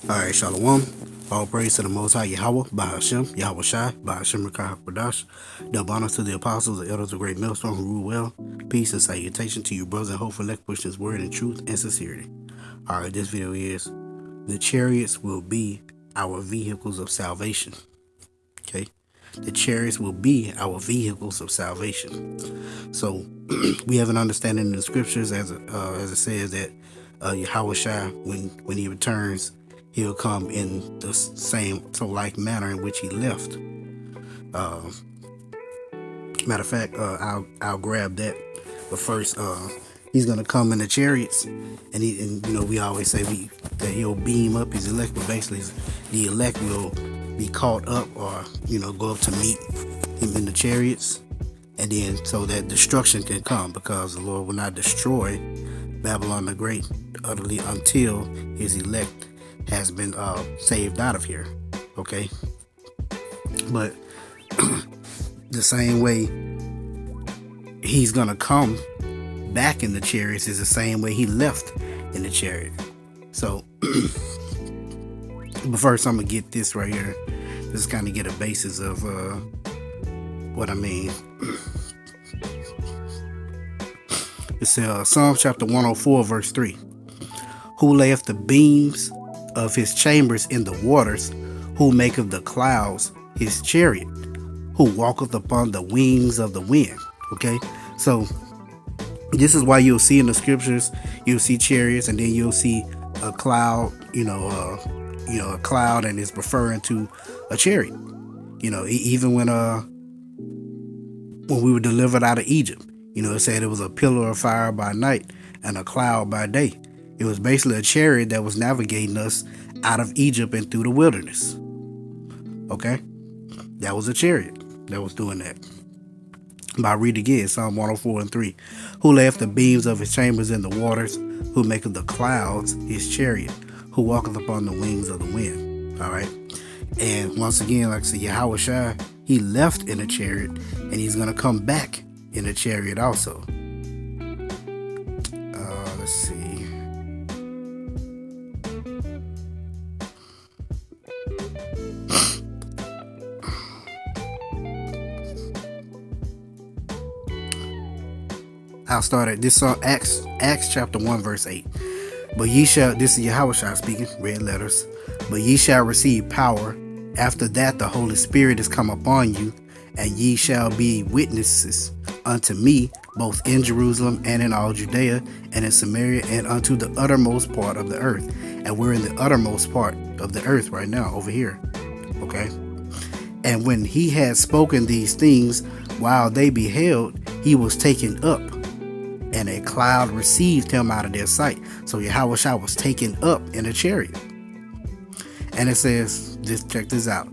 Alright, Shalom. All praise to the Most High Yahweh, Bahashem, Yahweh Shai, Bahashem Rekah Bradash. Double honor to the apostles, the elders of great millstone who rule well. Peace and salutation to you, brothers and hope for elect push this word in truth and sincerity. Alright, this video is the chariots will be our vehicles of salvation. Okay? The chariots will be our vehicles of salvation. So we have an understanding in the scriptures as it says that Yahweh Shai, when he returns, he'll come in the same like manner in which he left. Matter of fact, I'll grab that. But first, he's gonna come in the chariots, and we always say that he'll beam up his elect, but basically the elect will be caught up or go up to meet him in the chariots, and then so that destruction can come, because the Lord will not destroy Babylon the Great utterly until his elect has been saved out of here. Okay, but the same way he's gonna come back in the chariots is the same way he left in the chariot. So but first I'm gonna get this right here, just kind of get a basis of what I mean. It says Psalm chapter 104 verse 3, who layeth the beams of his chambers in the waters, who maketh the clouds his chariot, who walketh upon the wings of the wind. Okay, so this is why you'll see in the scriptures, you'll see chariots, and then you'll see a cloud, a cloud, and it's referring to a chariot. Even when we were delivered out of Egypt, it said it was a pillar of fire by night and a cloud by day. It was basically a chariot that was navigating us out of Egypt and through the wilderness. Okay, that was a chariot that was doing that. But I read again, Psalm 104 and 3. Who layeth the beams of his chambers in the waters, who maketh the clouds his chariot, who walketh upon the wings of the wind. All right. And once again, like I said, Yahweh Shai, he left in a chariot, and he's going to come back in a chariot also. Let's see. I'll start at this song, Acts chapter 1 verse 8. But ye shall, this is Yahweh Shai speaking, red letters. But ye shall receive power. After that the Holy Spirit is come upon you, and ye shall be witnesses unto me, both in Jerusalem and in all Judea and in Samaria and unto the uttermost part of the earth. And we're in the uttermost part of the earth right now, over here. Okay. And when he had spoken these things, while they beheld, he was taken up, and a cloud received him out of their sight. So Yahweh Shai was taken up in a chariot. And it says, just check this out.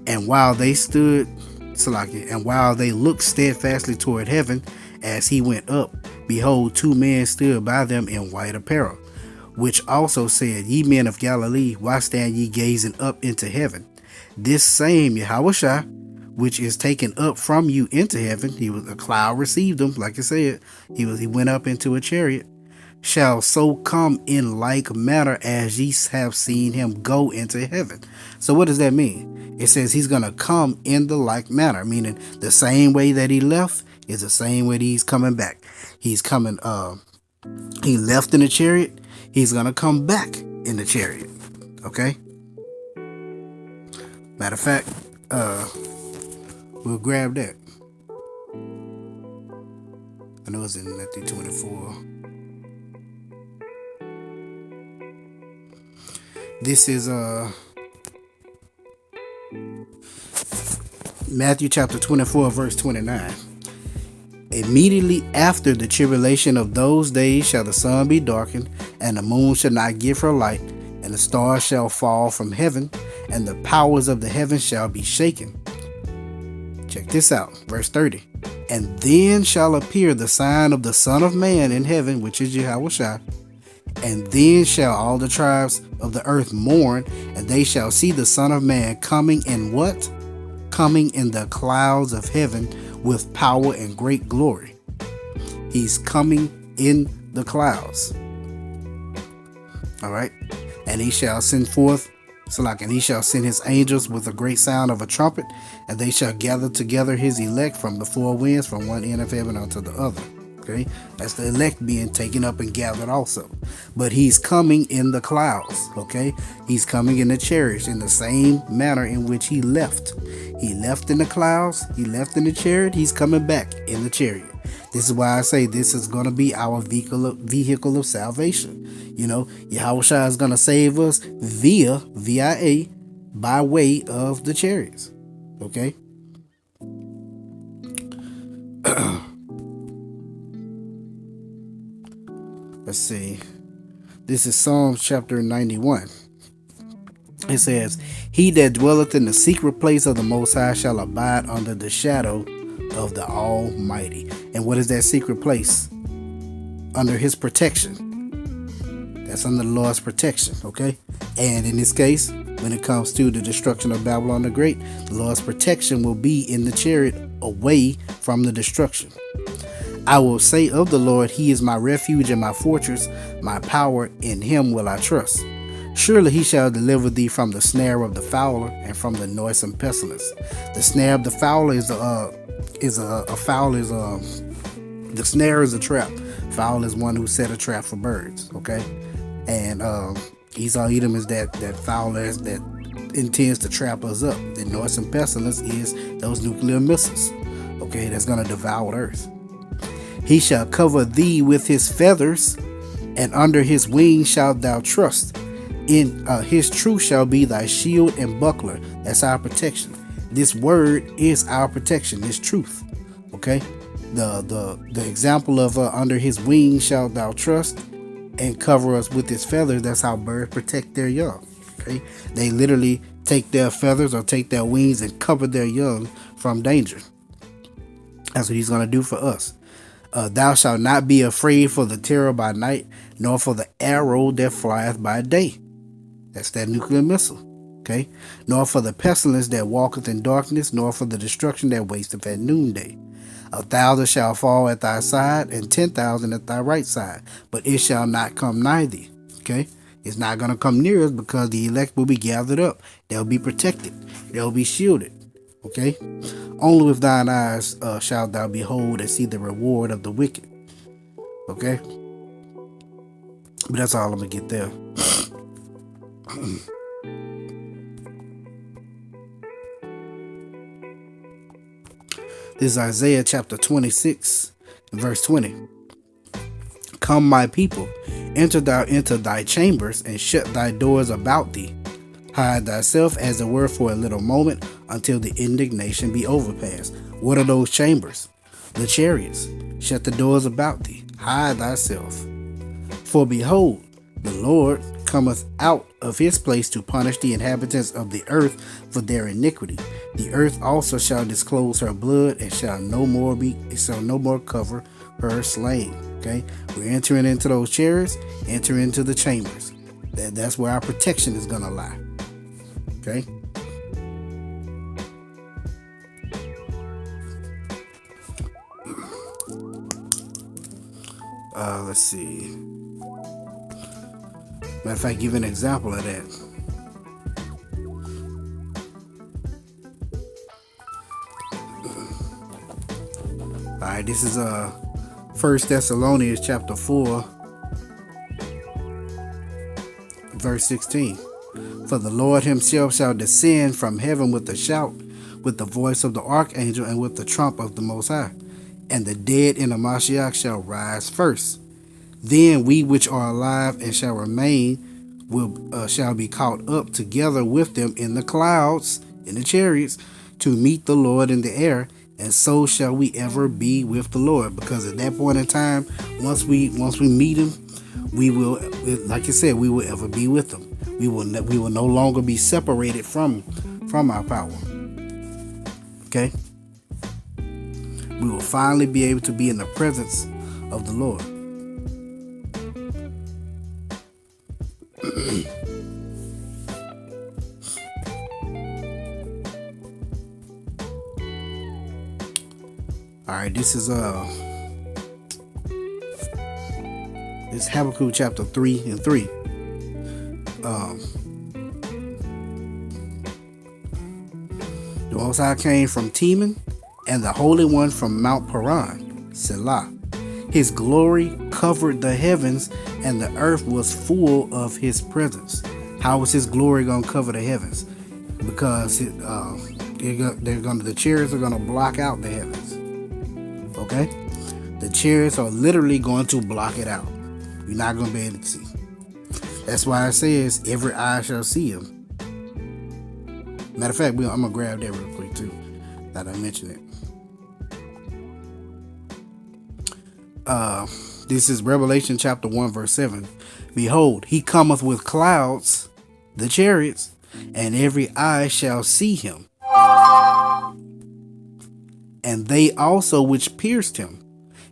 And while they stood, and while they looked steadfastly toward heaven as he went up, behold, two men stood by them in white apparel, which also said, Ye men of Galilee, why stand ye gazing up into heaven? This same Yahweh Shai, which is taken up from you into heaven, a cloud received him, like I said, he went up into a chariot, shall so come in like manner as ye have seen him go into heaven. So what does that mean? It says he's going to come in the like manner, meaning the same way that he left is the same way that he's coming back. He's coming, he left in a chariot, he's going to come back in the chariot. Okay? Matter of fact, we'll grab that. I know it's in Matthew 24. This is Matthew chapter 24 verse 29. Immediately after the tribulation of those days shall the sun be darkened, and the moon shall not give her light, and the stars shall fall from heaven, and the powers of the heavens shall be shaken. Check this out, verse 30. And then shall appear the sign of the Son of Man in heaven, which is Yahweh Shai. And then shall all the tribes of the earth mourn, and they shall see the Son of Man coming in what? Coming in the clouds of heaven with power and great glory. He's coming in the clouds. All right. And he shall send forth So like, and he shall send his angels with a great sound of a trumpet, and they shall gather together his elect from the four winds, from one end of heaven unto the other. Okay, that's the elect being taken up and gathered also. But he's coming in the clouds. Okay, he's coming in the chariots in the same manner in which he left. He left in the clouds, he left in the chariot, he's coming back in the chariot. This is why I say this is going to be our vehicle of salvation. You know, Yahushua is going to save us via by way of the chariots. Okay. Let's see. This is Psalms chapter 91. It says, "He that dwelleth in the secret place of the Most High shall abide under the shadow of the Almighty." And what is that secret place? Under his protection. That's under the Lord's protection, okay? And in this case, when it comes to the destruction of Babylon the Great, the Lord's protection will be in the chariot away from the destruction. "I will say of the Lord, he is my refuge and my fortress, my power, in him will I trust. Surely he shall deliver thee from the snare of the fowler and from the noisome pestilence." The snare of the fowler the snare is a trap. Fowl is one who set a trap for birds, okay? And Esau Edom is that fowler that intends to trap us up. The noisome pestilence is those nuclear missiles, okay, that's going to devour earth. "He shall cover thee with his feathers, and under his wings shalt thou trust. In his truth shall be thy shield and buckler." That's our protection. This word is our protection. This truth, okay? The example of under his wings shalt thou trust, and cover us with his feathers. That's how birds protect their young. Okay, they literally take their feathers or take their wings and cover their young from danger. That's what he's going to do for us. "Thou shalt not be afraid for the terror by night, nor for the arrow that flieth by day." That's that nuclear missile. Okay, "Nor for the pestilence that walketh in darkness, nor for the destruction that wasteth at noonday. 1,000 shall fall at thy side, and 10,000 at thy right side, but it shall not come nigh thee." Okay, it's not going to come near us because the elect will be gathered up. They'll be protected. They'll be shielded. Okay, "Only with thine eyes shalt thou behold and see the reward of the wicked." Okay, but that's all I'm gonna get there. This is Isaiah chapter 26, verse 20. "Come, my people, enter thou into thy chambers, and shut thy doors about thee. Hide thyself as it were for a little moment, until the indignation be overpast." What are those chambers? The chariots. "Shut the doors about thee. Hide thyself. For behold, the Lord cometh out of his place to punish the inhabitants of the earth for their iniquity. The earth also shall disclose her blood, and shall no more cover her slain." Okay, we're entering into those chariots, enter into the chambers. That's where our protection is gonna lie. Okay. Let's see. Matter of fact, give an example of that. Alright, this is 1 Thessalonians chapter 4, verse 16. "For the Lord himself shall descend from heaven with a shout, with the voice of the archangel, and with the trump of the Most High. And the dead in the Mashiach shall rise first. Then we which are alive and shall remain shall be caught up together with them in the clouds," in the chariots, "to meet the Lord in the air, and so shall we ever be with the Lord." Because at that point in time, once we meet him, we will, like I said, we will ever be with him. We will no longer be separated from our power. Okay? We will finally be able to be in the presence of the Lord. Alright, this is Habakkuk chapter 3 and 3. Most High came from Teman, and the Holy One from Mount Paran, Selah. His glory covered the heavens, and the earth was full of his presence. How is his glory going to cover the heavens? Because the chariots are going to block out the heavens. Okay? The chariots are literally going to block it out. You're not going to be able to see. That's why it says, every eye shall see him. Matter of fact, I'm going to grab that real quick too, that I mentioned it. This is Revelation chapter 1 verse 7. Behold, he cometh with clouds, the chariots, and every eye shall see him, and they also which pierced him,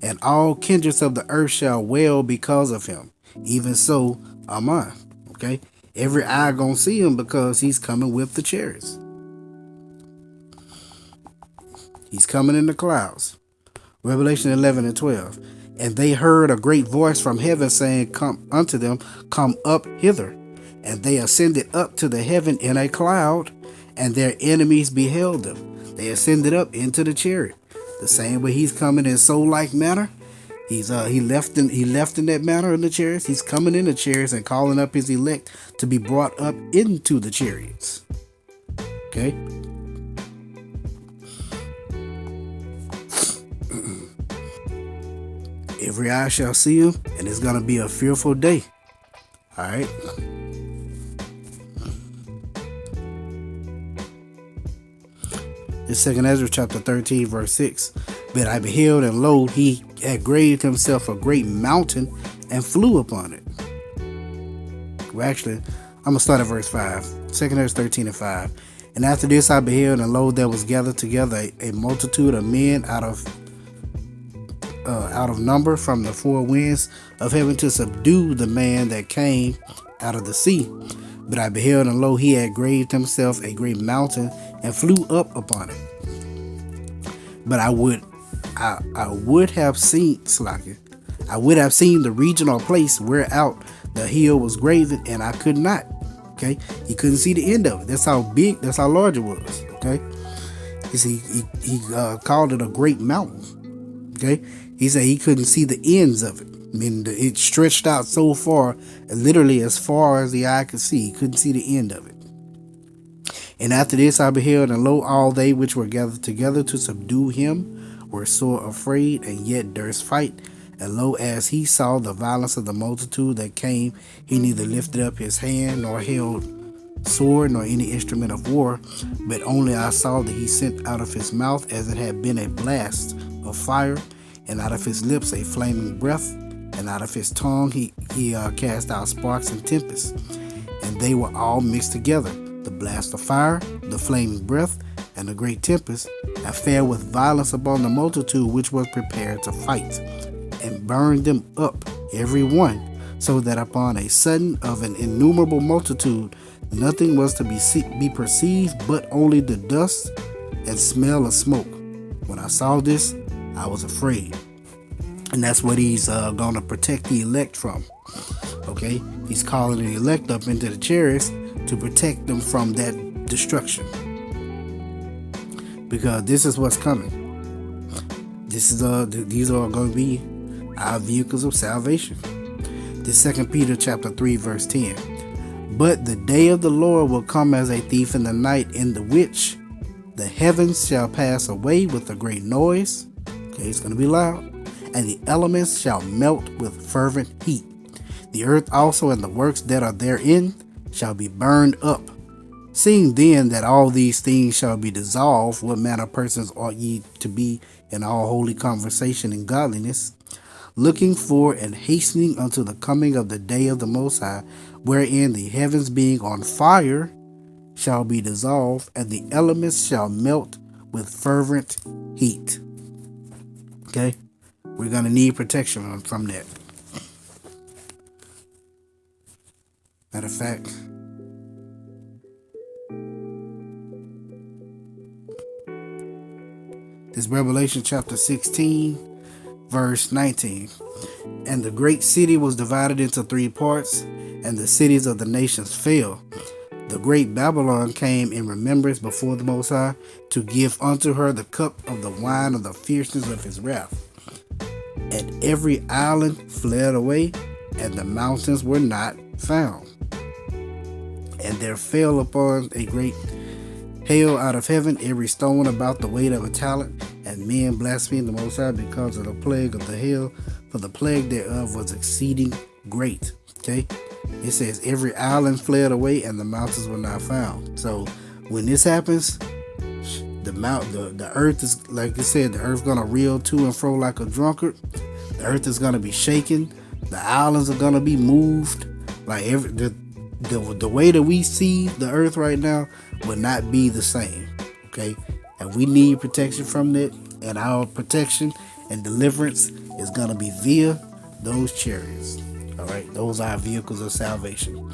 and all kindreds of the earth shall wail because of him. Even so am I. Okay, every eye gonna see him because he's coming with the chariots. He's coming in the clouds. Revelation 11 and 12. And they heard a great voice from heaven saying, come unto them, come up hither. And they ascended up to the heaven in a cloud, and their enemies beheld them. They ascended up into the chariot. The same way he's coming in so like manner. He left in that manner in the chariots. He's coming in the chariots and calling up his elect to be brought up into the chariots. Okay. Every eye shall see him, and it's going to be a fearful day. All right. In 2 Ezra chapter 13 verse 6. But I beheld, and lo, he had graved himself a great mountain and flew upon it. Well, actually, I'm going to start at verse 5. 2 Ezra 13 and 5. And after this I beheld, and lo, there was gathered together a multitude of men out of number from the four winds of heaven to subdue the man that came out of the sea. But I beheld, and lo, he had graved himself a great mountain and flew up upon it. But I would have seen the region or place whereout the hill was graven, and I could not. Okay, he couldn't see the end of it. That's how big, that's how large it was. Okay, he called it a great mountain. Okay, he said he couldn't see the ends of it. I mean, it stretched out so far, literally as far as the eye could see. He couldn't see the end of it. And after this I beheld, and lo, all they which were gathered together to subdue him were sore afraid, and yet durst fight. And lo, as he saw the violence of the multitude that came, he neither lifted up his hand, nor held sword, nor any instrument of war, but only I saw that he sent out of his mouth as it had been a blast of fire, and out of his lips a flaming breath, and out of his tongue he cast out sparks and tempests, and they were all mixed together, the blast of fire, the flaming breath, and the great tempest, and fell with violence upon the multitude which was prepared to fight, and burned them up every one, so that upon a sudden of an innumerable multitude nothing was to be perceived but only the dust and smell of smoke. When I saw this, I was afraid. And that's what he's going to protect the elect from. Okay, he's calling the elect up into the chariots to protect them from that destruction, because this is what's coming. These are going to be our vehicles of salvation. This 2 Peter chapter 3 verse 10. But the day of the Lord will come as a thief in the night, in the which the heavens shall pass away with a great noise. Okay, it's going to be loud. And the elements shall melt with fervent heat. The earth also and the works that are therein shall be burned up. Seeing then that all these things shall be dissolved, what manner of persons ought ye to be in all holy conversation and godliness, looking for and hastening unto the coming of the day of the Most High, wherein the heavens being on fire shall be dissolved, and the elements shall melt with fervent heat. Okay, we're going to need protection from that. Matter of fact, this Revelation chapter 16 verse 19. And the great city was divided into three parts, and the cities of the nations fell. the great Babylon came in remembrance before the Most High to give unto her the cup of the wine of the fierceness of his wrath. And every island fled away, and the mountains were not found. And there fell upon a great hail out of heaven, every stone about the weight of a talent, and men blasphemed the Most High because of the plague of the hail, for the plague thereof was exceeding great. Okay, it says every island fled away, and the mountains were not found. So when this happens, the earth is, like it said, the earth gonna reel to and fro like a drunkard. The earth is gonna be shaken. The islands are gonna be moved. Like the way that we see the earth right now will not be the same. Okay, and we need protection from that, and our protection and deliverance is gonna be via those chariots. All right, those are our vehicles of salvation.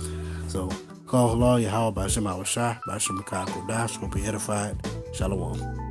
So call Allah Yahweh Bashim Awashah, Bashim Kakodash, hope be edified. Shalom.